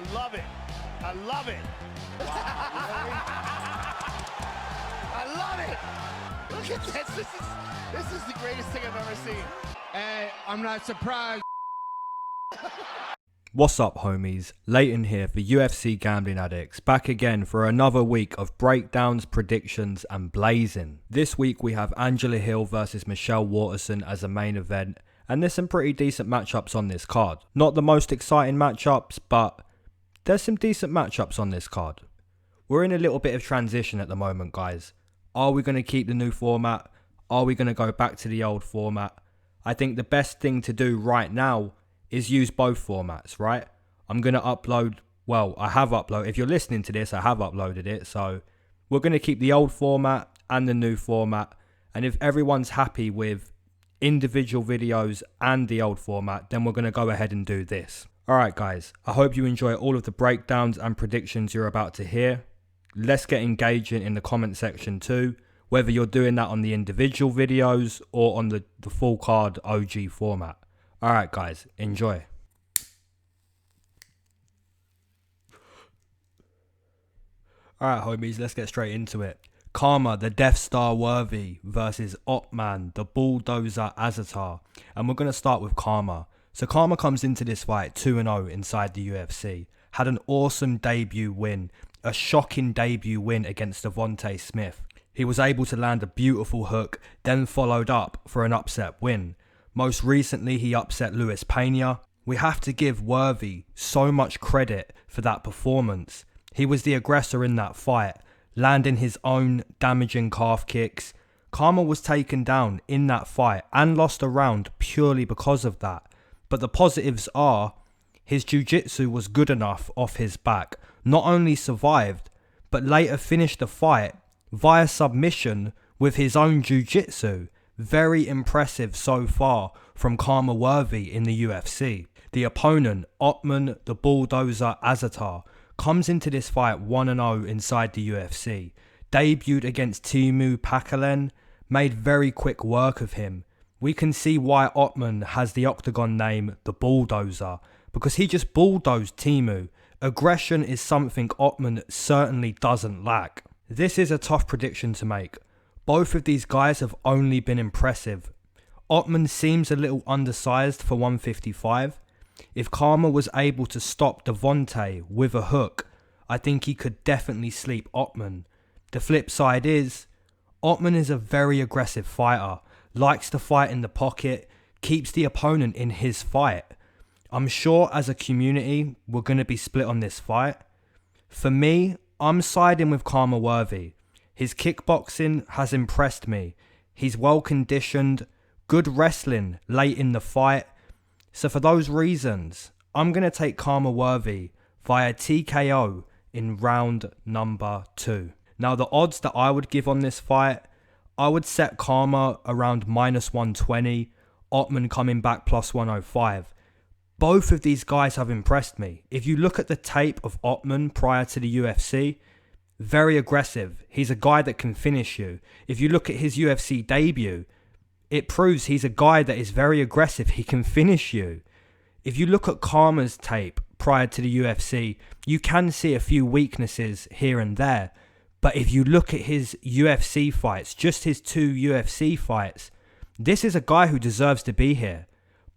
I love it. I love it. I love it. Look at this. This is the greatest thing I've ever seen. Hey, I'm not surprised. What's up, homies? Leighton here for UFC Gambling Addicts, back again for another week of breakdowns, predictions and blazing. This week we have Angela Hill versus Michelle Waterson as a main event, and there's some pretty decent matchups on this card. Not the most exciting matchups, but there's some decent matchups on this card. We're in a little bit of transition at the moment, guys. Are we going to keep the new format? Are we going to go back to the old format? I think the best thing to do right now is use both formats, right? I'm going to upload, well, I have uploaded, if you're listening to this, I have uploaded it. So we're going to keep the old format and the new format. And if everyone's happy with individual videos and the old format, then we're going to go ahead and do this. All right, guys, I hope you enjoy all of the breakdowns and predictions you're about to hear. Let's get engaging in the comment section too, whether you're doing that on the individual videos or on the full card OG format. All right, guys, enjoy. All right, homies, let's get straight into it. Karma, the Death Star Worthy versus Ottman, the Bulldozer Azatar. And we're going to start with Karma. So Karma comes into this fight 2-0 inside the UFC. Had an awesome debut win, a shocking debut win against Devontae Smith. He was able to land a beautiful hook, then followed up for an upset win. Most recently, he upset Luis Pena. We have to give Worthy so much credit for that performance. He was the aggressor in that fight, landing his own damaging calf kicks. Karma was taken down in that fight and lost a round purely because of that. But the positives are, his jiu-jitsu was good enough off his back. Not only survived, but later finished the fight via submission with his own jiu-jitsu. Very impressive so far from Karma Worthy in the UFC. The opponent, Ottman, the Bulldozer Azatar, comes into this fight 1-0 inside the UFC. Debuted against Teemu Packalén, made very quick work of him. We can see why Ottman has the octagon name, the Bulldozer, because he just bulldozed Teemu. Aggression is something Ottman certainly doesn't lack. This is a tough prediction to make. Both of these guys have only been impressive. Ottman seems a little undersized for 155. If Karma was able to stop Devontae with a hook, I think he could definitely sleep Ottman. The flip side is, Ottman is a very aggressive fighter, likes to fight in the pocket, keeps the opponent in his fight. I'm sure as a community, we're going to be split on this fight. For me, I'm siding with Karma Worthy. His kickboxing has impressed me. He's well conditioned, good wrestling late in the fight. So for those reasons, I'm going to take Karma Worthy via TKO in round number 2. Now the odds that I would give on this fight, I would set Karma around -120, Ottman coming back +105. Both of these guys have impressed me. If you look at the tape of Ottman prior to the UFC, very aggressive. He's a guy that can finish you. If you look at his UFC debut, it proves he's a guy that is very aggressive. He can finish you. If you look at Karma's tape prior to the UFC, you can see a few weaknesses here and there. But if you look at his UFC fights, just his 2 UFC fights, this is a guy who deserves to be here.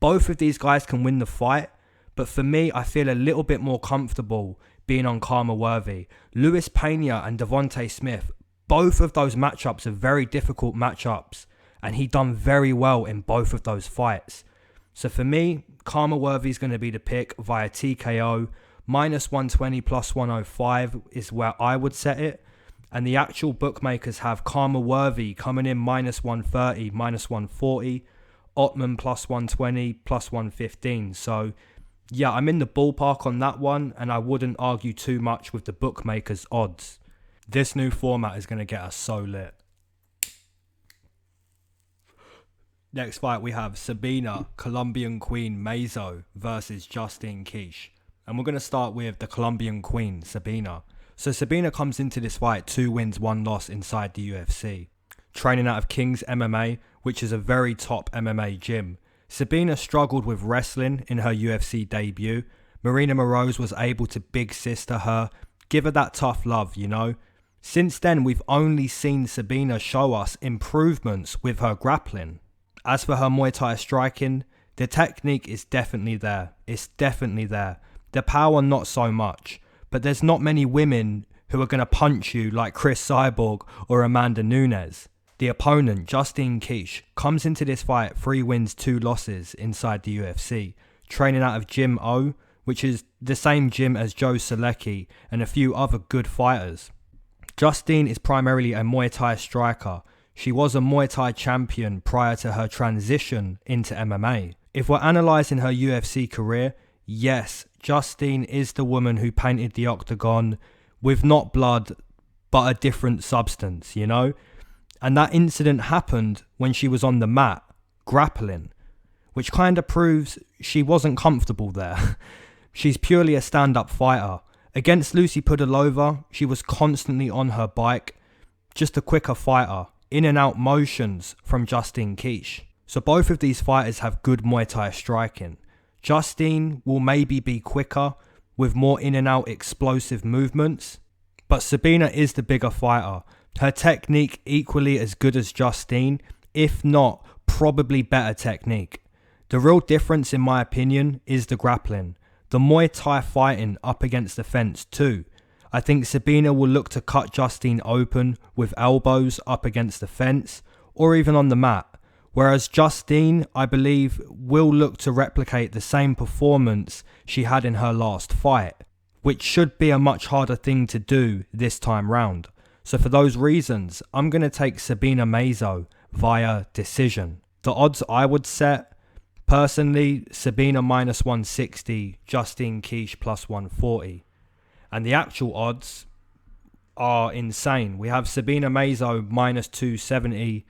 Both of these guys can win the fight, but for me, I feel a little bit more comfortable being on Karma Worthy. Luis Pena and Devontae Smith, both of those matchups are very difficult matchups, and he done very well in both of those fights. So for me, Karma Worthy is going to be the pick via TKO. -120 +105 is where I would set it. And the actual bookmakers have Karma Worthy coming in -130, -140. Ottman +120, +115. So yeah, I'm in the ballpark on that one, and I wouldn't argue too much with the bookmakers' odds. This new format is going to get us so lit. Next fight we have Sabina, Colombian Queen Mazo versus Justine Kish. And we're going to start with the Colombian Queen, Sabina. So Sabina comes into this fight 2 wins, 1 loss inside the UFC. Training out of King's MMA, which is a very top MMA gym. Sabina struggled with wrestling in her UFC debut, Maryna Moroz was able to big sister her, give her that tough love, you know. Since then, we've only seen Sabina show us improvements with her grappling. As for her Muay Thai striking, the technique is definitely there. It's definitely there. The power, not so much. But there's not many women who are going to punch you like Chris Cyborg or Amanda Nunes. The opponent, Justine Kish, comes into this fight 3 wins, 2 losses inside the UFC, training out of Gym O, which is the same gym as Joe Selecki and a few other good fighters. Justine is primarily a Muay Thai striker. She was a Muay Thai champion prior to her transition into MMA. If we're analysing her UFC career, yes, Justine is the woman who painted the octagon with not blood, but a different substance, you know? And that incident happened when she was on the mat, grappling, which kind of proves she wasn't comfortable there. She's purely a stand-up fighter. Against Lucy Pudilova, she was constantly on her bike, just a quicker fighter, in and out motions from Justine Kish. So both of these fighters have good Muay Thai striking. Justine will maybe be quicker, with more in and out explosive movements, but Sabina is the bigger fighter. Her technique equally as good as Justine, if not probably better technique. The real difference in my opinion is the grappling. The Muay Thai fighting up against the fence too. I think Sabina will look to cut Justine open with elbows up against the fence or even on the mat. Whereas Justine, I believe, will look to replicate the same performance she had in her last fight, which should be a much harder thing to do this time round. So for those reasons, I'm going to take Sabina Mazo via decision. The odds I would set, personally, Sabina minus 160, Justine Kish plus 140. And the actual odds are insane. We have Sabina Mazo minus 270.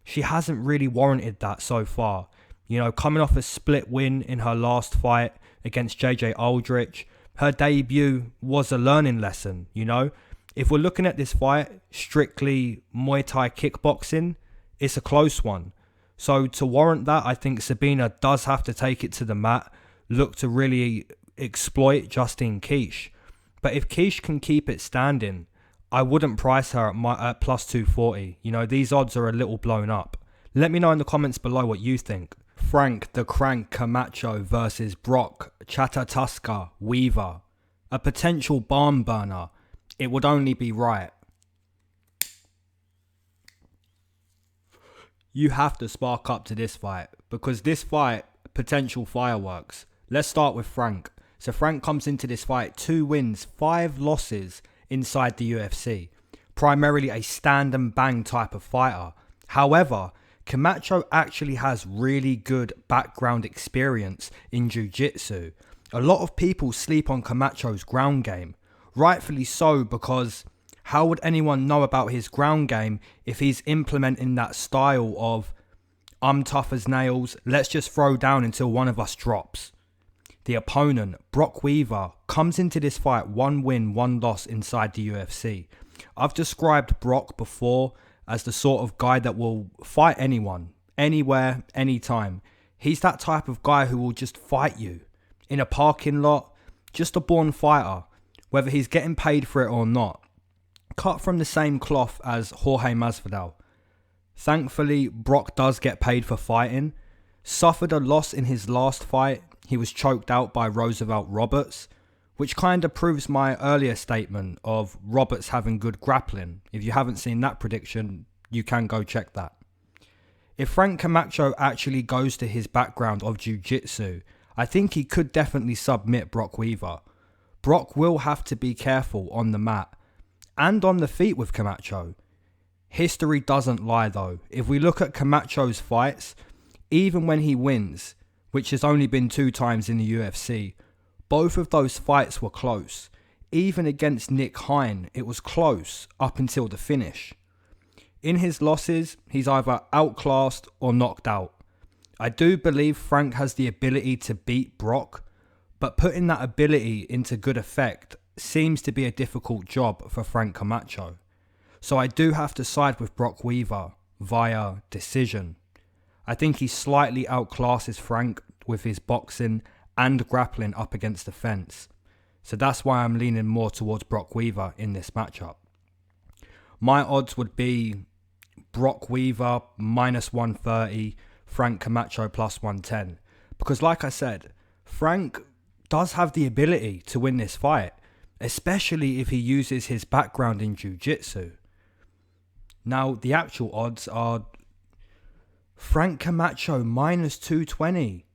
She hasn't really warranted that so far. You know, coming off a split win in her last fight against JJ Aldrich, her debut was a learning lesson, you know. If we're looking at this fight strictly Muay Thai kickboxing, it's a close one. So to warrant that, I think Sabina does have to take it to the mat, look to really exploit Justine Kish. But if Kish can keep it standing, I wouldn't price her at plus 240. You know, these odds are a little blown up. Let me know in the comments below what you think. Frank the Crank Camacho versus Brock Chatatuska Weaver. A potential barn burner. It would only be right. You have to spark up to this fight, because this fight, potential fireworks. Let's start with Frank. So Frank comes into this fight 2 wins, 5 losses inside the UFC. Primarily a stand and bang type of fighter. However, Camacho actually has really good background experience in jiu-jitsu. A lot of people sleep on Camacho's ground game. Rightfully so, because how would anyone know about his ground game if he's implementing that style of, I'm tough as nails, let's just throw down until one of us drops. The opponent, Brock Weaver, comes into this fight 1 win, 1 loss inside the UFC. I've described Brock before as the sort of guy that will fight anyone, anywhere, anytime. He's that type of guy who will just fight you. In a parking lot, just a born fighter, whether he's getting paid for it or not. Cut from the same cloth as Jorge Masvidal. Thankfully, Brock does get paid for fighting. Suffered a loss in his last fight. He was choked out by Roosevelt Roberts, which kind of proves my earlier statement of Roberts having good grappling. If you haven't seen that prediction, you can go check that. If Frank Camacho actually goes to his background of jiu-jitsu, I think he could definitely submit Brock Weaver. Brock will have to be careful on the mat and on the feet with Camacho. History doesn't lie though. If we look at Camacho's fights, even when he wins, which has only been 2 times in the UFC, both of those fights were close. Even against Nick Hine, it was close up until the finish. In his losses, he's either outclassed or knocked out. I do believe Frank has the ability to beat Brock, but putting that ability into good effect seems to be a difficult job for Frank Camacho. So I do have to side with Brock Weaver via decision. I think he slightly outclasses Frank with his boxing and grappling up against the fence. So that's why I'm leaning more towards Brock Weaver in this matchup. My odds would be Brock Weaver minus 130, Frank Camacho plus 110. Because like I said, Frank does have the ability to win this fight, especially if he uses his background in jiu-jitsu. Now, the actual odds are Frank Camacho minus 220,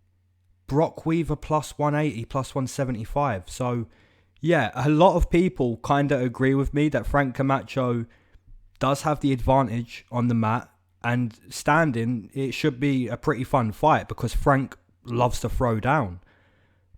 Brock Weaver plus 180, plus 175. So, yeah, a lot of people kind of agree with me that Frank Camacho does have the advantage on the mat, and standing, it should be a pretty fun fight because Frank loves to throw down.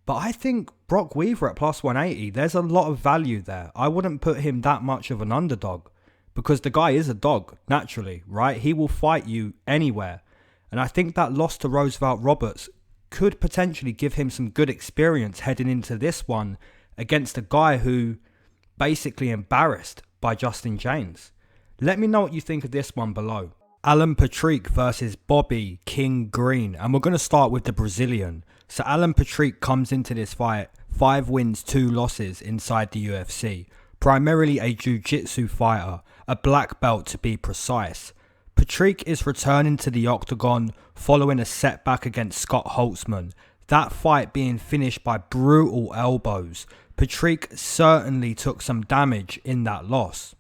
But I think Brock Weaver at plus 180, there's a lot of value there. I wouldn't put him that much of an underdog because the guy is a dog, naturally, right? He will fight you anywhere. And I think that loss to Roosevelt Roberts could potentially give him some good experience heading into this one against a guy who basically embarrassed by Justin James. Let me know what you think of this one below. Alan Patrick versus Bobby King Green. And we're going to start with the Brazilian. So Alan Patrick comes into this fight 5 wins, 2 losses inside the UFC. Primarily a jiu-jitsu fighter, a black belt to be precise. Patrick is returning to the octagon following a setback against Scott Holtzman. That fight being finished by brutal elbows. Patrick certainly took some damage in that loss.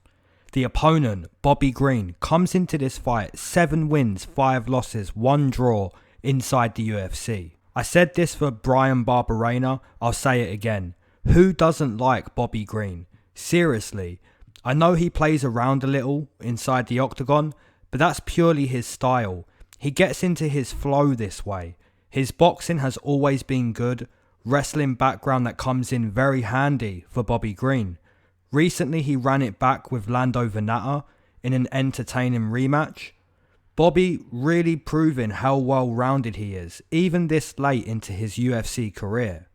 The opponent, Bobby Green, comes into this fight 7 wins, 5 losses, 1 draw inside the UFC. I said this for Brian Barberena, I'll say it again. Who doesn't like Bobby Green? Seriously, I know he plays around a little inside the octagon, but that's purely his style. He gets into his flow this way. His boxing has always been good, wrestling background that comes in very handy for Bobby Green. Recently he ran it back with Lando Venata in an entertaining rematch. Bobby really proving how well-rounded he is, even this late into his UFC career.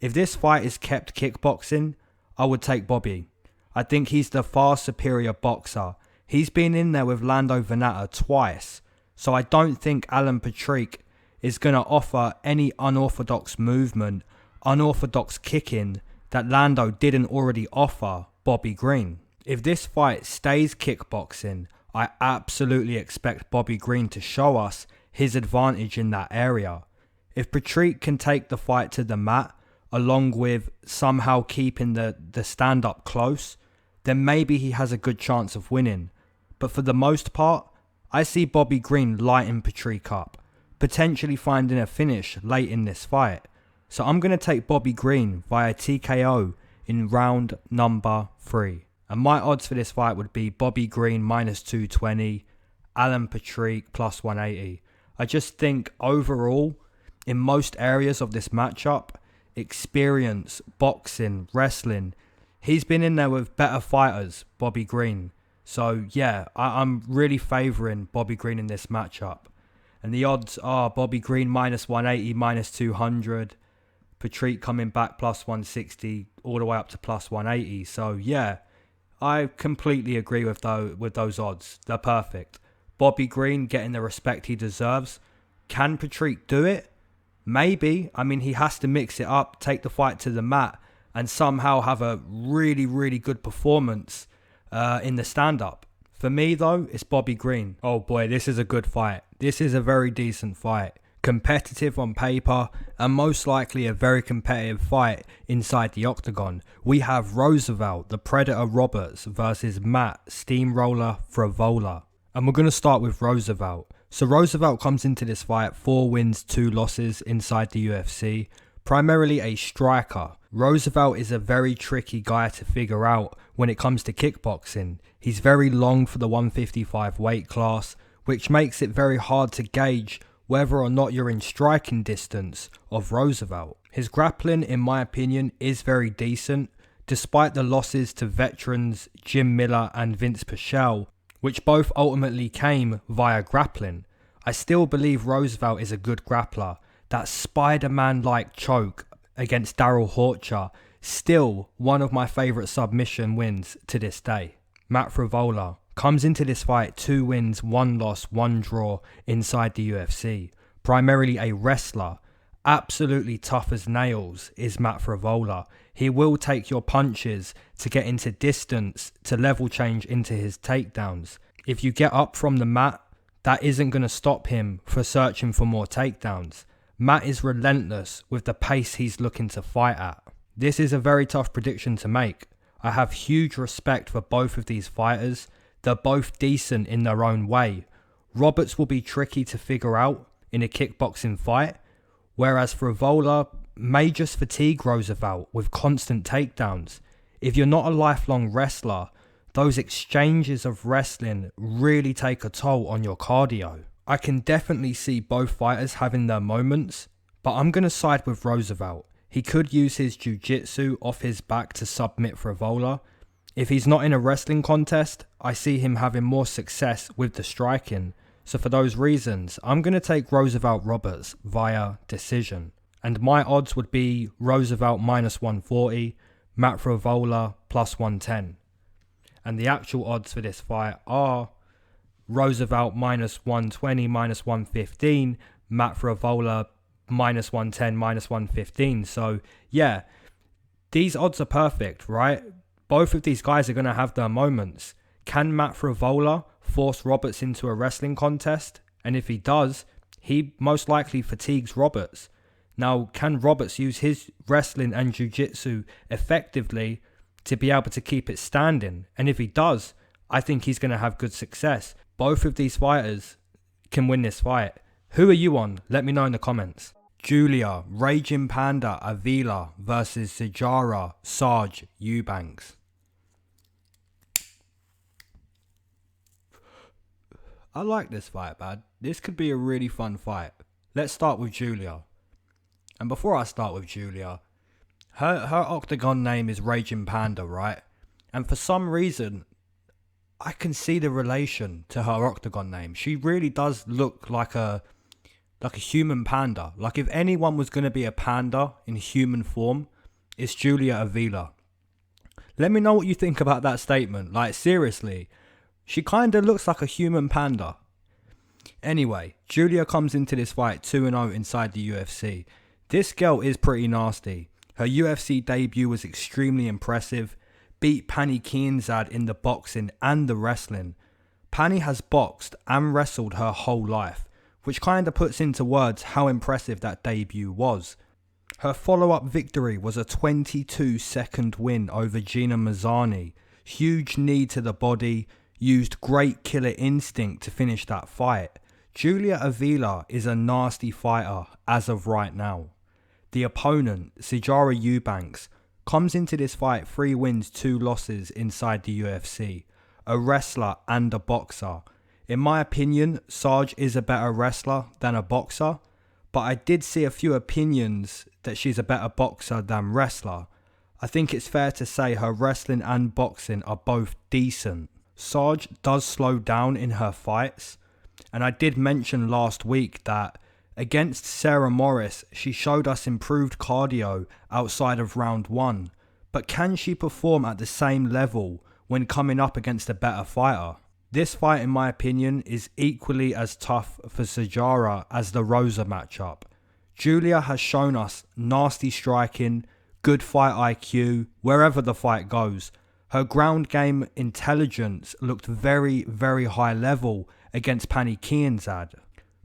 If this fight is kept kickboxing, I would take Bobby. I think he's the far superior boxer. He's been in there with Lando Venata twice, so I don't think Alan Patrick is going to offer any unorthodox movement, unorthodox kicking that Lando didn't already offer Bobby Green. If this fight stays kickboxing, I absolutely expect Bobby Green to show us his advantage in that area. If Patrick can take the fight to the mat, along with somehow keeping the stand-up close, then maybe he has a good chance of winning. But for the most part, I see Bobby Green lighting Patrick up, potentially finding a finish late in this fight. So I'm going to take Bobby Green via TKO in round number 3. And my odds for this fight would be Bobby Green minus 220, Alan Patrick plus 180. I just think overall, in most areas of this matchup, experience, boxing, wrestling, he's been in there with better fighters, Bobby Green. So yeah, I'm really favouring Bobby Green in this matchup. And the odds are Bobby Green minus 180, minus 200. Patrick coming back plus 160, all the way up to plus 180. So yeah, I completely agree with those odds. They're perfect. Bobby Green getting the respect he deserves. Can Patrick do it? Maybe. I mean, he has to mix it up, take the fight to the mat, and somehow have a really, really good performance in the stand-up. For me, though, it's Bobby Green. Oh boy, this is a good fight. This is a very decent fight. Competitive on paper, and most likely a very competitive fight inside the octagon. We have Roosevelt, the Predator Roberts versus Matt Steamroller Frevola. And we're going to start with Roosevelt. So Roosevelt comes into this fight 4 wins, 2 losses inside the UFC. Primarily a striker. Roosevelt is a very tricky guy to figure out when it comes to kickboxing. He's very long for the 155 weight class, which makes it very hard to gauge whether or not you're in striking distance of Roosevelt. His grappling, in my opinion, is very decent, despite the losses to veterans Jim Miller and Vince Pichel, which both ultimately came via grappling. I still believe Roosevelt is a good grappler. That Spider-Man-like choke against Daryl Horcher, still one of my favourite submission wins to this day. Matt Frevola comes into this fight 2 wins, 1 loss, 1 draw inside the UFC. Primarily a wrestler. absolutely tough as nails is Matt Frevola. He will take your punches to get into distance, to level change into his takedowns. If you get up from the mat, that isn't going to stop him for searching for more takedowns. Matt is relentless with the pace he's looking to fight at. This is a very tough prediction to make. I have huge respect for both of these fighters. They're both decent in their own way. Roberts will be tricky to figure out in a kickboxing fight, whereas Frevola may just fatigue Roosevelt with constant takedowns. If you're not a lifelong wrestler, those exchanges of wrestling really take a toll on your cardio. I can definitely see both fighters having their moments, but I'm going to side with Roosevelt. He could use his jiu-jitsu off his back to submit Frevola. If he's not in a wrestling contest, I see him having more success with the striking. So for those reasons, I'm going to take Roosevelt Roberts via decision. And my odds would be Roosevelt minus 140, Matt Frevola plus 110. And the actual odds for this fight are Roosevelt minus 120, minus 115, Matt Frevola minus 110, minus 115. So yeah, these odds are perfect, right? Both of these guys are going to have their moments. Can Matt Frevola force Roberts into a wrestling contest? And if he does, he most likely fatigues Roberts. Now, can Roberts use his wrestling and jiu-jitsu effectively to be able to keep it standing? And if he does, I think he's going to have good success. Both of these fighters can win this fight. Who are you on? Let me know in the comments. Julia, Raging Panda, Avila versus Sijara, Sarge, Eubanks. I like this fight, man. This could be a really fun fight. Let's start with Julia. And before I start with Julia, her octagon name is Raging Panda, right? And for some reason, I can see the relation to her octagon name. She really does look like a human panda. Like if anyone was going to be a panda in human form, it's Julia Avila. Let me know what you think about that statement. Like seriously, she kind of looks like a human panda. Anyway, Julia comes into this fight 2-0 inside the UFC. This girl is pretty nasty. Her UFC debut was extremely impressive. Beat Pani Kianzad in the boxing and the wrestling. Pani has boxed and wrestled her whole life, which kind of puts into words how impressive that debut was. Her follow-up victory was a 22-second win over Gina Mazzani. Huge knee to the body, used great killer instinct to finish that fight. Julia Avila is a nasty fighter as of right now. The opponent, Sijara Eubanks, comes into this fight 3 wins, 2 losses inside the UFC. A wrestler and a boxer. In my opinion, Sarge is a better wrestler than a boxer, but I did see a few opinions that she's a better boxer than wrestler. I think it's fair to say her wrestling and boxing are both decent. Sarge does slow down in her fights, and I did mention last week that against Sarah Morris, she showed us improved cardio outside of round 1, but can she perform at the same level when coming up against a better fighter? This fight, in my opinion, is equally as tough for Sijara as the Rosa matchup. Julia has shown us nasty striking, good fight IQ, wherever the fight goes. Her ground game intelligence looked very, very high level against Pani Kianzad.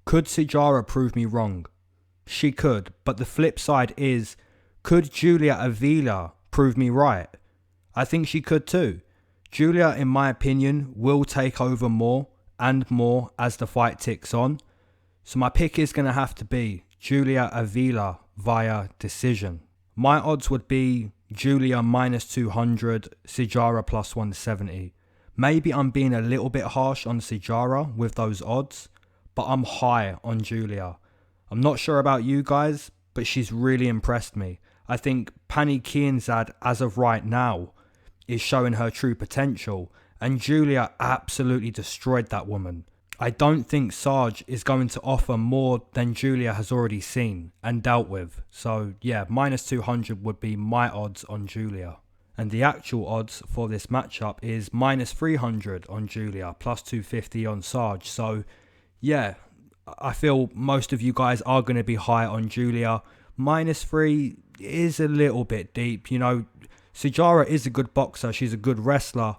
Could Sijara prove me wrong? She could, but the flip side is, could Julia Avila prove me right? I think she could too. Julia, in my opinion, will take over more and more as the fight ticks on. So my pick is going to have to be Julia Avila via decision. My odds would be Julia minus 200, Sijara plus 170. Maybe I'm being a little bit harsh on Sijara with those odds, but I'm high on Julia. I'm not sure about you guys, but she's really impressed me. I think Pani Kianzad, as of right now, is showing her true potential, and Julia absolutely destroyed that woman. I don't think Sarge is going to offer more than Julia has already seen and dealt with. So yeah, minus 200 would be my odds on Julia. And the actual odds for this matchup is minus 300 on Julia, plus 250 on Sarge. So yeah, I feel most of you guys are going to be high on Julia. -3 is a little bit deep. You know, Sijara is a good boxer. She's a good wrestler.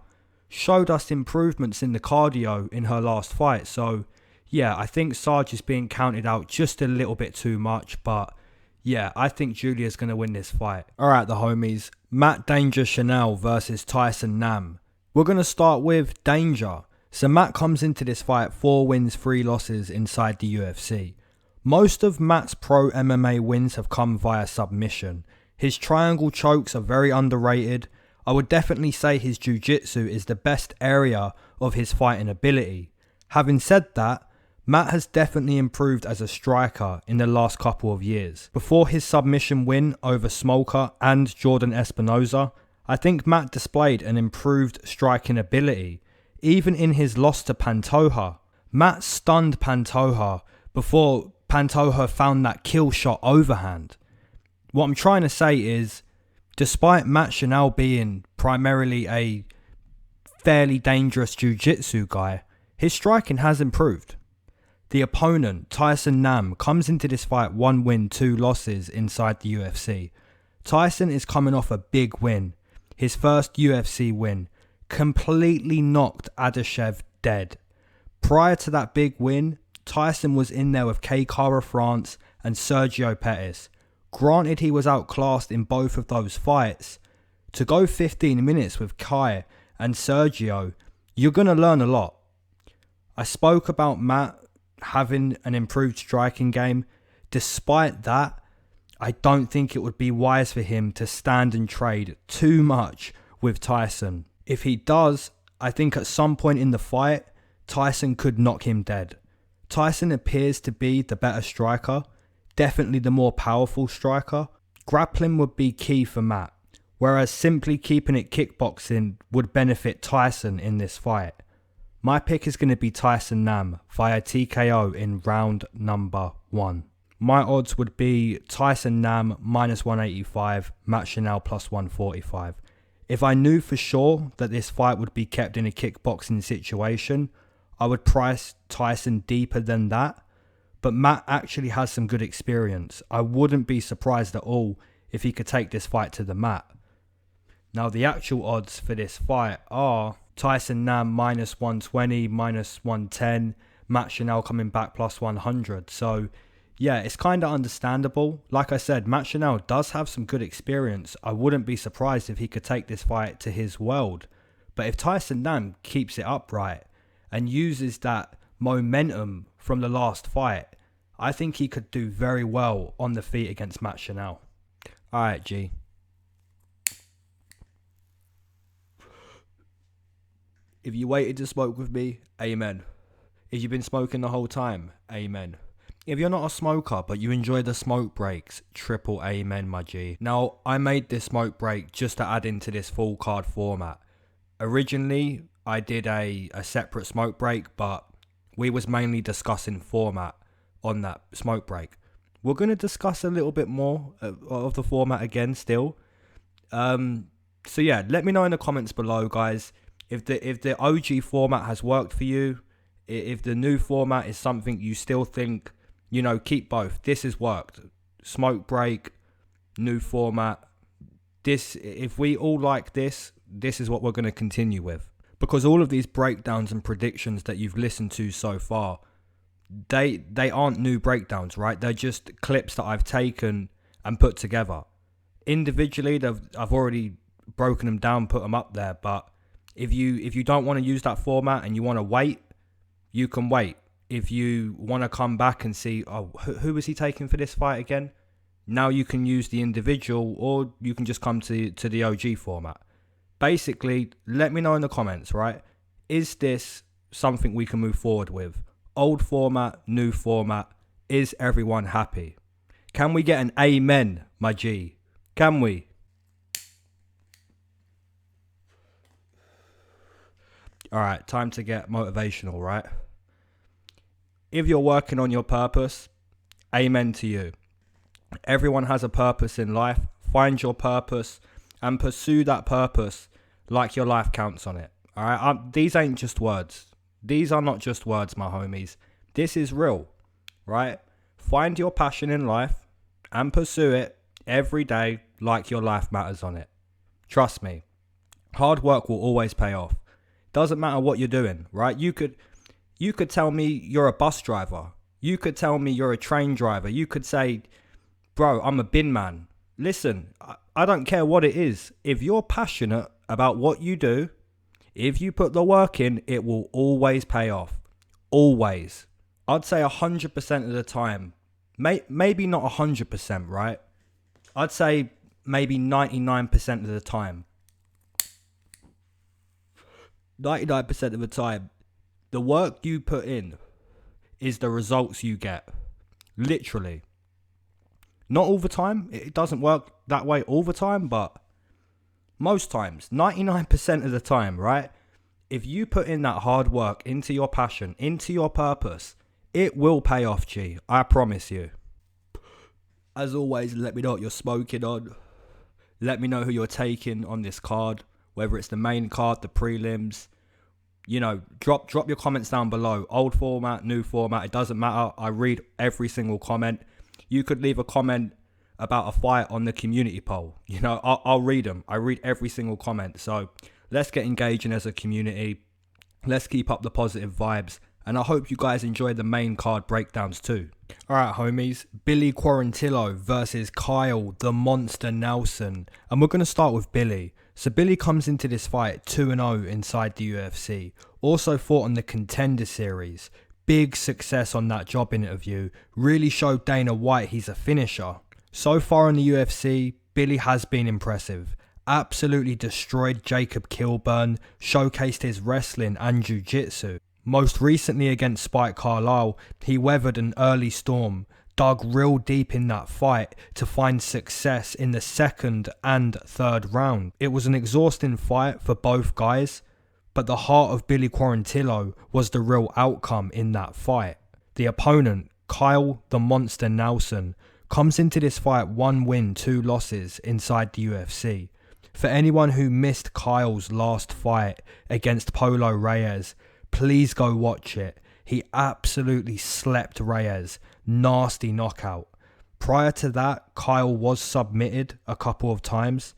Showed us improvements in the cardio in her last fight. So, yeah, I think Sarge is being counted out just a little bit too much. But, yeah, I think Julia's going to win this fight. All right, the homies. Matt Danger Schnell versus Tyson Nam. We're going to start with Danger. So Matt comes into this fight 4 wins, 3 losses inside the UFC. Most of Matt's pro MMA wins have come via submission. His triangle chokes are very underrated. I would definitely say his jiu-jitsu is the best area of his fighting ability. Having said that, Matt has definitely improved as a striker in the last couple of years. Before his submission win over Smolka and Jordan Espinoza, I think Matt displayed an improved striking ability. Even in his loss to Pantoja, Matt stunned Pantoja before Pantoja found that kill shot overhand. What I'm trying to say is, despite Matt Schnell being primarily a fairly dangerous jiu-jitsu guy, his striking has improved. The opponent, Tyson Nam, comes into this fight 1 win, 2 losses inside the UFC. Tyson is coming off a big win, his first UFC win. Completely knocked Adeshev dead. Prior to that big win, Tyson was in there with K. Kara France and Sergio Pettis. Granted, he was outclassed in both of those fights. To go 15 minutes with Kai and Sergio, you're going to learn a lot. I spoke about Matt having an improved striking game. Despite that, I don't think it would be wise for him to stand and trade too much with Tyson. If he does, I think at some point in the fight, Tyson could knock him dead. Tyson appears to be the better striker, definitely the more powerful striker. Grappling would be key for Matt, whereas simply keeping it kickboxing would benefit Tyson in this fight. My pick is going to be Tyson Nam via TKO in round number 1. My odds would be Tyson Nam -185, Matt Schnell +145. If I knew for sure that this fight would be kept in a kickboxing situation, I would price Tyson deeper than that. But Matt actually has some good experience. I wouldn't be surprised at all if he could take this fight to the mat. Now, the actual odds for this fight are Tyson Nam -120, -110, Matt Schnell coming back +100. So, yeah, it's kind of understandable. Like I said, Matt Schnell does have some good experience. I wouldn't be surprised if he could take this fight to his world. But if Tyson Nam keeps it upright and uses that momentum from the last fight, I think he could do very well on the feet against Matt Schnell. Alright, G. If you waited to smoke with me, amen. If you've been smoking the whole time, amen. If you're not a smoker, but you enjoy the smoke breaks, triple amen, my G. Now, I made this smoke break just to add into this full card format. Originally, I did a separate smoke break, but we was mainly discussing format on that smoke break. We're going to discuss a little bit more of the format again still. So yeah, let me know in the comments below, guys, if the OG format has worked for you, if the new format is something you still think, you know, keep both. This has worked. Smoke break, new format. This, if we all like this, this is what we're going to continue with. Because all of these breakdowns and predictions that you've listened to so far, they aren't new breakdowns, right? They're just clips that I've taken and put together. Individually, I've already broken them down, put them up there. But if you don't want to use that format and you want to wait, you can wait. If you want to come back and see, oh, who was he taking for this fight again? Now you can use the individual, or you can just come to the OG format. Basically, let me know in the comments, right? Is this something we can move forward with? Old format, new format. Is everyone happy? Can we get an amen, my G? Can we? All right, time to get motivational, right? If you're working on your purpose, amen to you. Everyone has a purpose in life. Find your purpose and pursue that purpose like your life counts on it. All right, these ain't just words. These are not just words, my homies. This is real. right? Find your passion in life and pursue it every day like your life matters on it. Trust me, hard work will always pay off. Doesn't matter what you're doing, right? You could tell me you're a bus driver. You could tell me you're a train driver. You could say, bro, I'm a bin man. Listen, I don't care what it is. If you're passionate about what you do, if you put the work in, it will always pay off. Always. I'd say 100% of the time. Maybe not 100%, right? I'd say maybe 99% of the time. 99% of the time, the work you put in is the results you get. Literally. Not all the time. It doesn't work that way all the time, but most times, 99% of the time, right? If you put in that hard work into your passion, into your purpose, it will pay off, G. I promise you. As always, let me know what you're smoking on. Let me know who you're taking on this card, whether it's the main card, the prelims. You know, drop your comments down below. Old format, new format, it doesn't matter. I read every single comment. You could leave a comment about a fight on the community poll. You know, I'll read them. I read every single comment. So let's get engaging as a community. Let's keep up the positive vibes. And I hope you guys enjoy the main card breakdowns too. Alright homies, Billy Qurantillo versus Kyle the Monster Nelson. And we're going to start with Billy. So Billy comes into this fight 2-0 inside the UFC. Also fought on the Contender Series. Big success on that job interview. Really showed Dana White he's a finisher. So far in the UFC, Billy has been impressive. Absolutely destroyed Jacob Kilburn. Showcased his wrestling and jiu-jitsu. Most recently against Spike Carlyle, he weathered an early storm, dug real deep in that fight to find success in the second and third round. It was an exhausting fight for both guys, but the heart of Billy Qurantillo was the real outcome in that fight. The opponent, Kyle the Monster Nelson, comes into this fight 1 win, 2 losses inside the UFC. For anyone who missed Kyle's last fight against Polo Reyes, please go watch it. He absolutely slept Reyes. Nasty knockout. Prior to that, Kyle was submitted a couple of times.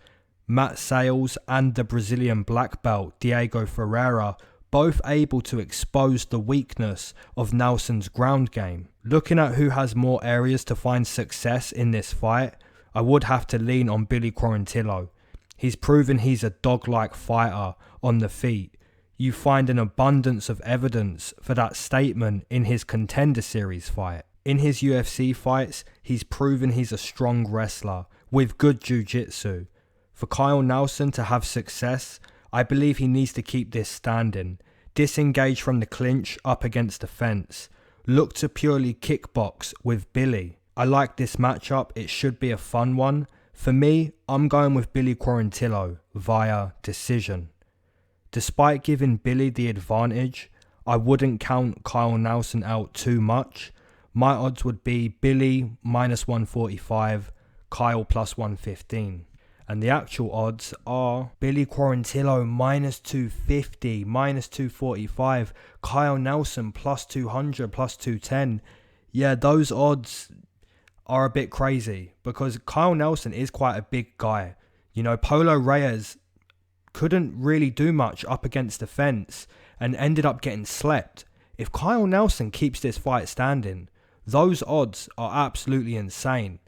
Matt Sales and the Brazilian black belt, Diego Ferreira, both able to expose the weakness of Nelson's ground game. Looking at who has more areas to find success in this fight, I would have to lean on Billy Qurantillo. He's proven he's a dog-like fighter on the feet. You find an abundance of evidence for that statement in his Contender Series fight. In his UFC fights, he's proven he's a strong wrestler with good jiu-jitsu. For Kyle Nelson to have success, I believe he needs to keep this standing. Disengage from the clinch up against the fence. Look to purely kickbox with Billy. I like this matchup, it should be a fun one. For me, I'm going with Billy Qurantillo via decision. Despite giving Billy the advantage, I wouldn't count Kyle Nelson out too much. My odds would be Billy -145, Kyle +115. And the actual odds are Billy Qurantillo -250, -245, Kyle Nelson +200, +210. Yeah, those odds are a bit crazy because Kyle Nelson is quite a big guy. You know, Polo Reyes couldn't really do much up against the fence and ended up getting slept. If Kyle Nelson keeps this fight standing, those odds are absolutely insane.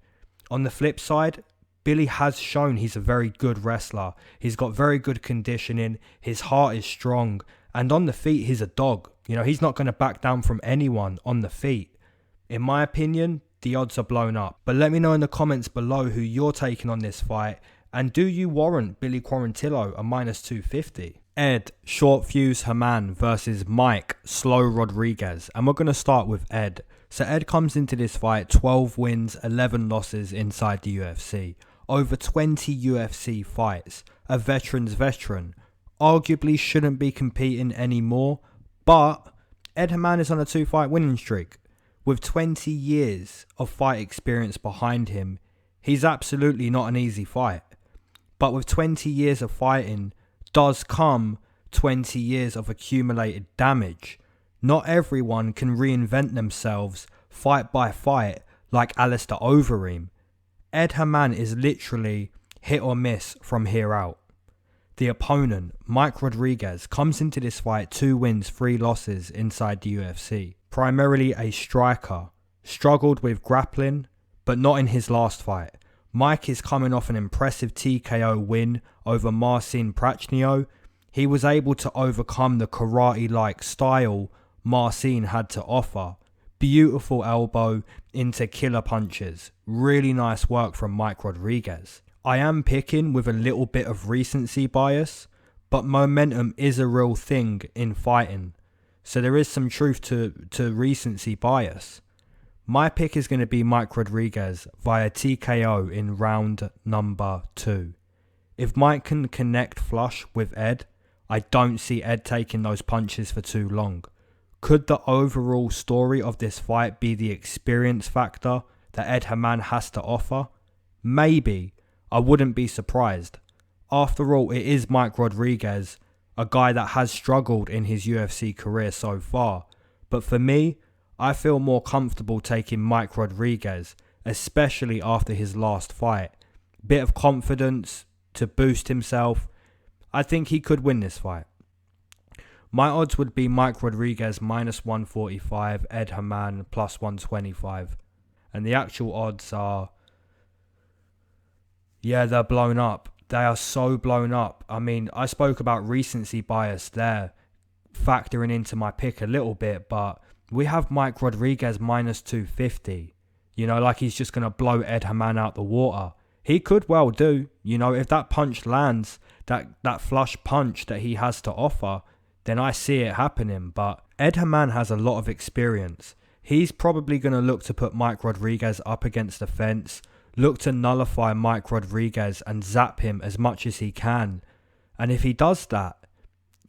On the flip side, Billy has shown he's a very good wrestler. He's got very good conditioning, his heart is strong, and on the feet he's a dog. You know, he's not going to back down from anyone on the feet. In my opinion, the odds are blown up. But let me know in the comments below who you're taking on this fight. And do you warrant Billy Qurantillo a -250? Ed, Short Fuse Herman versus Mike, Slow Rodriguez. And we're going to start with Ed. So Ed comes into this fight 12 wins, 11 losses inside the UFC. Over 20 UFC fights. A veteran's veteran. Arguably shouldn't be competing anymore. But Ed Herman is on a 2-fight winning streak. With 20 years of fight experience behind him, he's absolutely not an easy fight. But with 20 years of fighting does come 20 years of accumulated damage. Not everyone can reinvent themselves fight by fight like Alistair Overeem. Ed Herman is literally hit or miss from here out. The opponent, Mike Rodriguez, comes into this fight 2 wins, 3 losses inside the UFC. Primarily a striker. Struggled with grappling, but not in his last fight. Mike is coming off an impressive TKO win over Marcin Tybura. He was able to overcome the karate-like style Marcin had to offer. Beautiful elbow into killer punches. Really nice work from Mike Rodriguez. I am picking with a little bit of recency bias, but momentum is a real thing in fighting. So there is some truth to recency bias. My pick is going to be Mike Rodriguez via TKO in round number 2. If Mike can connect flush with Ed, I don't see Ed taking those punches for too long. Could the overall story of this fight be the experience factor that Ed Herman has to offer? Maybe. I wouldn't be surprised. After all, it is Mike Rodriguez, a guy that has struggled in his UFC career so far. But for me, I feel more comfortable taking Mike Rodriguez, especially after his last fight. Bit of confidence to boost himself. I think he could win this fight. My odds would be Mike Rodriguez minus 145, Ed Herman plus 125. And the actual odds are, yeah, they're blown up. They are so blown up. I mean, I spoke about recency bias there, factoring into my pick a little bit, but we have Mike Rodriguez minus 250. You know, like he's just going to blow Ed Herman out the water. He could well do. You know, if that punch lands, that flush punch that he has to offer, then I see it happening. But Ed Herman has a lot of experience. He's probably going to look to put Mike Rodriguez up against the fence, look to nullify Mike Rodriguez and zap him as much as he can. And if he does that,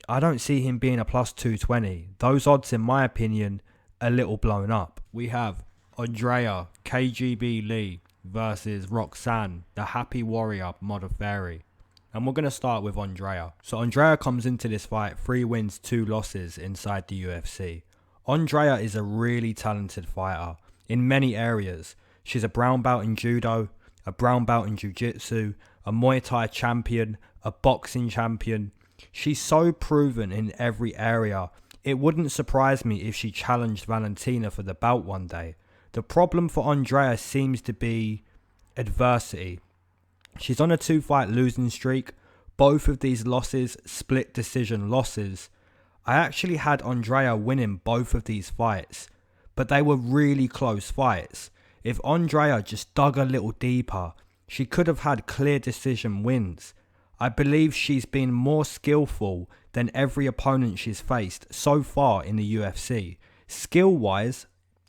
I don't see him being a plus 220. Those odds, in my opinion, a little blown up. We have Andrea KGB Lee versus Roxanne, the Happy Warrior Modafferi. And we're going to start with Andrea. So Andrea comes into this fight 3 wins, 2 losses inside the UFC. Andrea is a really talented fighter in many areas. She's a brown belt in judo, a brown belt in jiu-jitsu, a Muay Thai champion, a boxing champion. She's so proven in every area. It wouldn't surprise me if she challenged Valentina for the belt one day. The problem for Andrea seems to be adversity. She's on a 2-fight losing streak. Both of these losses, split decision losses. I actually had Andrea winning both of these fights, but they were really close fights. If Andrea just dug a little deeper, she could have had clear decision wins. I believe she's been more skillful than every opponent she's faced so far in the UFC. Skill-wise,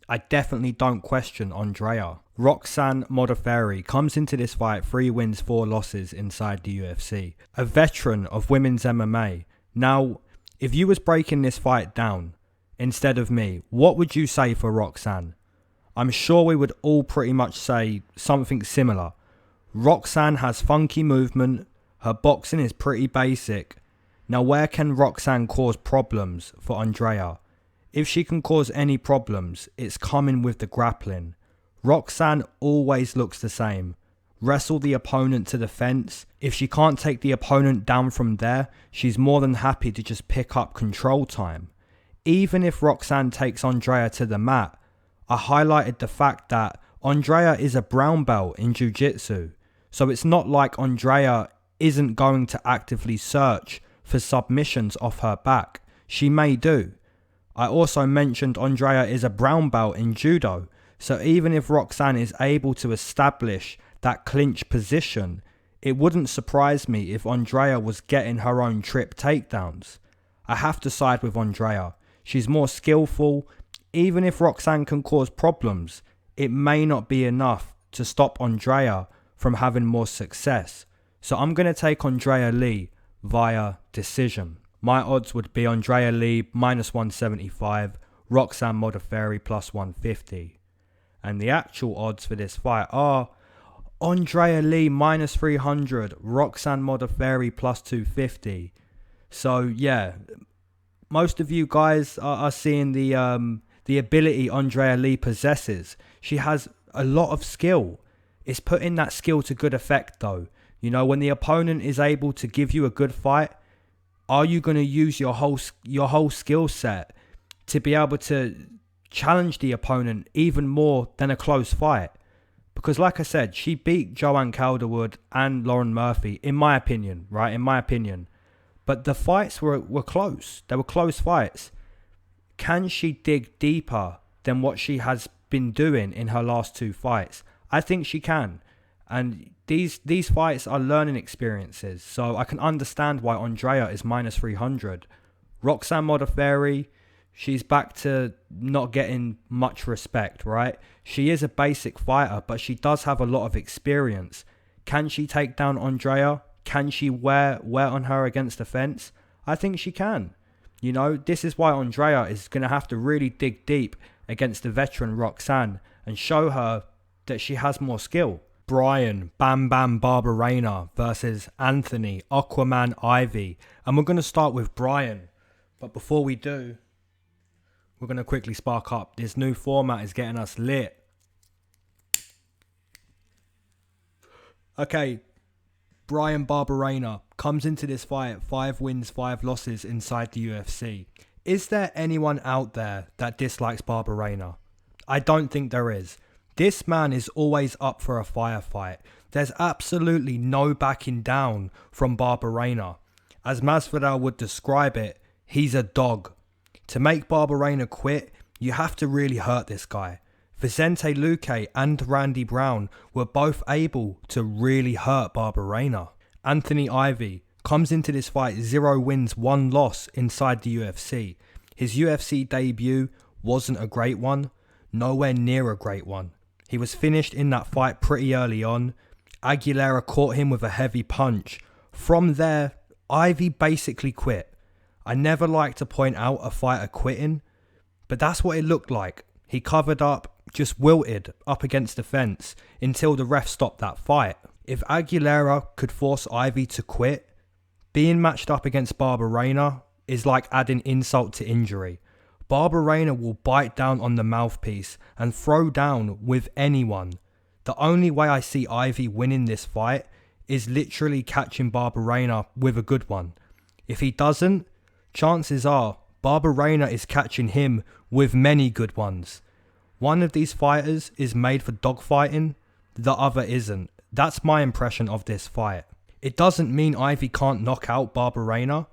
I definitely don't question Andrea. Roxanne Modafferi comes into this fight 3 wins, 4 losses inside the UFC. A veteran of women's MMA. Now, if you was breaking this fight down instead of me, what would you say for Roxanne? I'm sure we would all pretty much say something similar. Roxanne has funky movement. Her boxing is pretty basic. Now, where can Roxanne cause problems for Andrea? If she can cause any problems, it's coming with the grappling. Roxanne always looks the same. Wrestle the opponent to the fence. If she can't take the opponent down from there, she's more than happy to just pick up control time. Even if Roxanne takes Andrea to the mat, I highlighted the fact that Andrea is a brown belt in jiu-jitsu. So it's not like Andrea isn't going to actively search for submissions off her back. She may do. I also mentioned Andrea is a brown belt in judo. So even if Roxanne is able to establish that clinch position, it wouldn't surprise me if Andrea was getting her own trip takedowns. I have to side with Andrea. She's more skillful. Even if Roxanne can cause problems, it may not be enough to stop Andrea from having more success. So I'm going to take Andrea Lee via decision. My odds would be Andrea Lee minus 175, Roxanne Modafferi plus 150. And the actual odds for this fight are Andrea Lee minus 300, Roxanne Modafferi plus 250. So yeah, most of you guys are seeing the the ability Andrea Lee possesses. She has a lot of skill. It's putting that skill to good effect though. You know, when the opponent is able to give you a good fight, are you going to use your whole skill set to be able to challenge the opponent even more than a close fight? Because like I said, she beat Joanne Calderwood and Lauren Murphy, in my opinion, right? In my opinion. But the fights were close. They were close fights. Can she dig deeper than what she has been doing in her last 2 fights? I think she can. And these fights are learning experiences. So I can understand why Andrea is minus 300. Roxanne Modafferi, she's back to not getting much respect, right? She is a basic fighter, but she does have a lot of experience. Can she take down Andrea? Can she wear on her against the fence? I think she can. You know, this is why Andrea is going to have to really dig deep against the veteran Roxanne and show her that she has more skill. Brian Bam Bam Barberena versus Anthony Aquaman Ivy. And we're going to start with Brian. But before we do, we're going to quickly spark up. This new format is getting us lit. Okay, Brian Barberena comes into this fight 5 wins, 5 losses inside the UFC. Is there anyone out there that dislikes Barberena? I don't think there is. This man is always up for a firefight. There's absolutely no backing down from Barberena. As Masvidal would describe it, he's a dog. To make Barberena quit, you have to really hurt this guy. Vicente Luque and Randy Brown were both able to really hurt Barberena. Anthony Ivy comes into this fight 0 wins, 1 loss inside the UFC. His UFC debut wasn't a great one, nowhere near a great one. He was finished in that fight pretty early on. Aguilera caught him with a heavy punch. From there, Ivy basically quit. I never like to point out a fighter quitting, but that's what it looked like. He covered up, just wilted up against the fence until the ref stopped that fight. If Aguilera could force Ivy to quit, being matched up against Barberena is like adding insult to injury. Barberena will bite down on the mouthpiece and throw down with anyone. The only way I see Ivy winning this fight is literally catching Barberena with a good one. If he doesn't, chances are Barberena is catching him with many good ones. One of these fighters is made for dogfighting, the other isn't. That's my impression of this fight. It doesn't mean Ivy can't knock out Barberena,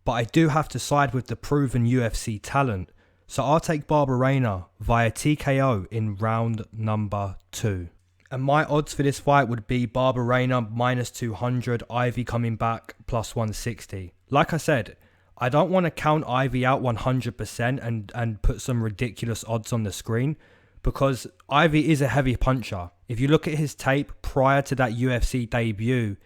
but I do have to side with the proven UFC talent. So I'll take Barberena via TKO in round number 2. And my odds for this fight would be Barberena minus 200, Ivy coming back plus 160. Like I said, I don't want to count Ivy out 100% and put some ridiculous odds on the screen, because Ivy is a heavy puncher. If you look at his tape prior to that UFC debut,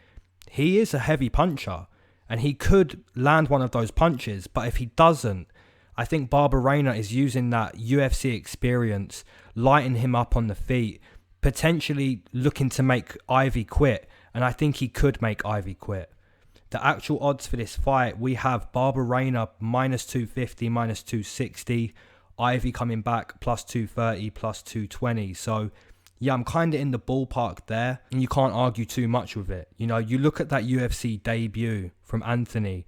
he is a heavy puncher and he could land one of those punches. But if he doesn't, I think Barberena is using that UFC experience, lighting him up on the feet, potentially looking to make Ivy quit. And I think he could make Ivy quit. The actual odds for this fight, we have Barberena minus 250, minus 260. Ivy coming back plus 230, plus 220. So yeah, I'm kind of in the ballpark there, and you can't argue too much with it. You know, you look at that UFC debut from Anthony,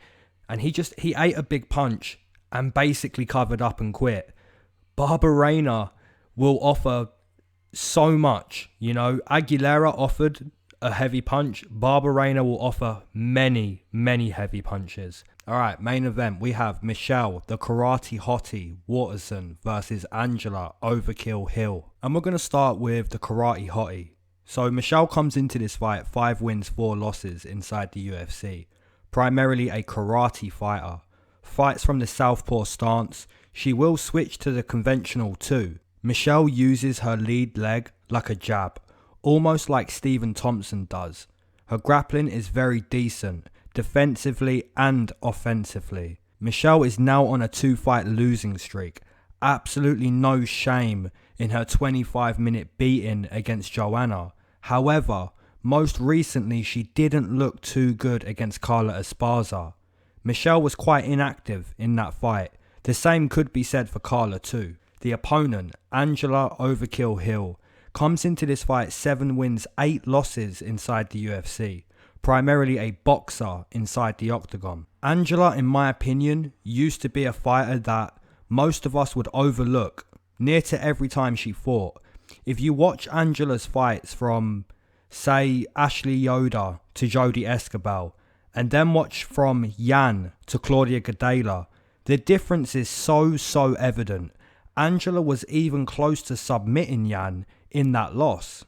and he ate a big punch and basically covered up and quit. Barberena will offer so much. You know, Aguilera offered a heavy punch. Barberena will offer many, many heavy punches. All right, main event, we have Michelle, the karate hottie, Waterson versus Angela, Overkill Hill. And we're going to start with the karate hottie. So Michelle comes into this fight 5 wins, 4 losses inside the UFC. Primarily a karate fighter. Fights from the southpaw stance. She will switch to the conventional too. Michelle uses her lead leg like a jab, almost like Stephen Thompson does. Her grappling is very decent, defensively and offensively. Michelle is now on a 2-fight losing streak. Absolutely no shame in her 25-minute beating against Joanna. However, most recently she didn't look too good against Carla Esparza. Michelle was quite inactive in that fight. The same could be said for Carla too. The opponent, Angela Overkill Hill, comes into this fight 7 wins, 8 losses inside the UFC, primarily a boxer inside the octagon. Angela, in my opinion, used to be a fighter that most of us would overlook near to every time she fought. If you watch Angela's fights from, say, Ashley Yoda to Jodie Escobar, and then watch from Yan to Claudia Gadelha, the difference is so evident. Angela was even close to submitting Yan in that loss.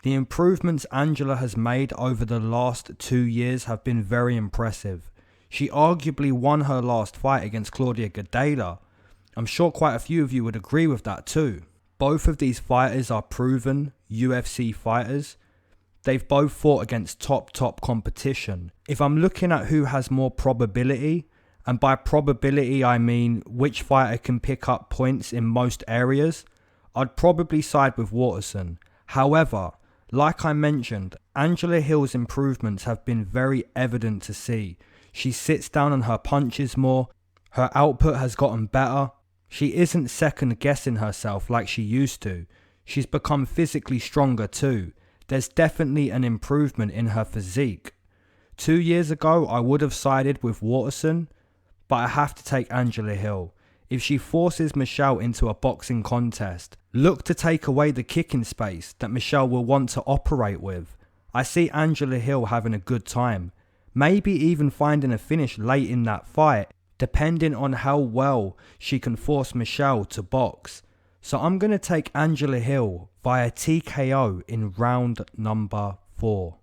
The improvements Angela has made over the last 2 years have been very impressive. She arguably won her last fight against Claudia Gadelha. I'm sure quite a few of you would agree with that too. Both of these fighters are proven UFC fighters. They've both fought against top competition. If I'm looking at who has more probability, and by probability I mean which fighter can pick up points in most areas, I'd probably side with Waterson. However, like I mentioned, Angela Hill's improvements have been very evident to see. She sits down on her punches more, her output has gotten better, she isn't second guessing herself like she used to, she's become physically stronger too. There's definitely an improvement in her physique. 2 years ago I would have sided with Waterson, but I have to take Angela Hill. If she forces Michelle into a boxing contest, look to take away the kicking space that Michelle will want to operate with. I see Angela Hill having a good time, maybe even finding a finish late in that fight, depending on how well she can force Michelle to box. So I'm going to take Angela Hill via TKO in round number 4.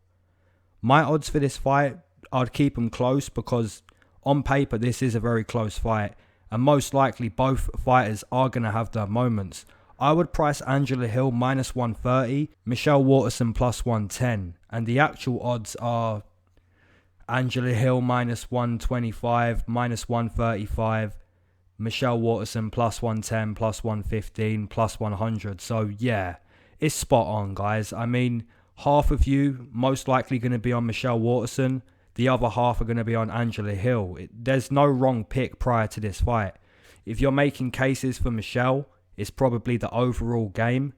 My odds for this fight, I'd keep them close because on paper this is a very close fight, and most likely both fighters are going to have their moments. I would price Angela Hill minus 130, Michelle Waterson plus 110, and the actual odds are Angela Hill minus 125, minus 135, Michelle Waterson plus 110, plus 115, plus 100. So yeah, it's spot on, guys. I mean, half of you most likely going to be on Michelle Waterson, the other half are going to be on Angela Hill. There's no wrong pick prior to this fight. If you're making cases for Michelle, it's probably the overall game.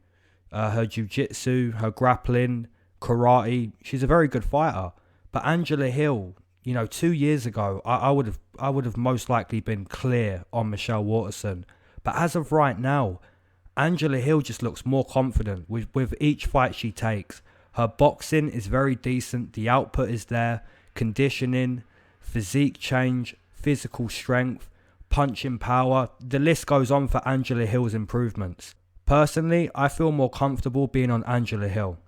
Her jiu-jitsu, her grappling, karate. She's a very good fighter. But Angela Hill, 2 years ago, I would have most likely been clear on Michelle Waterson. But as of right now, Angela Hill just looks more confident with each fight she takes. Her boxing is very decent. The output is there. Conditioning, physique change, physical strength, punching power. The list goes on for Angela Hill's improvements. Personally, I feel more comfortable being on Angela Hill.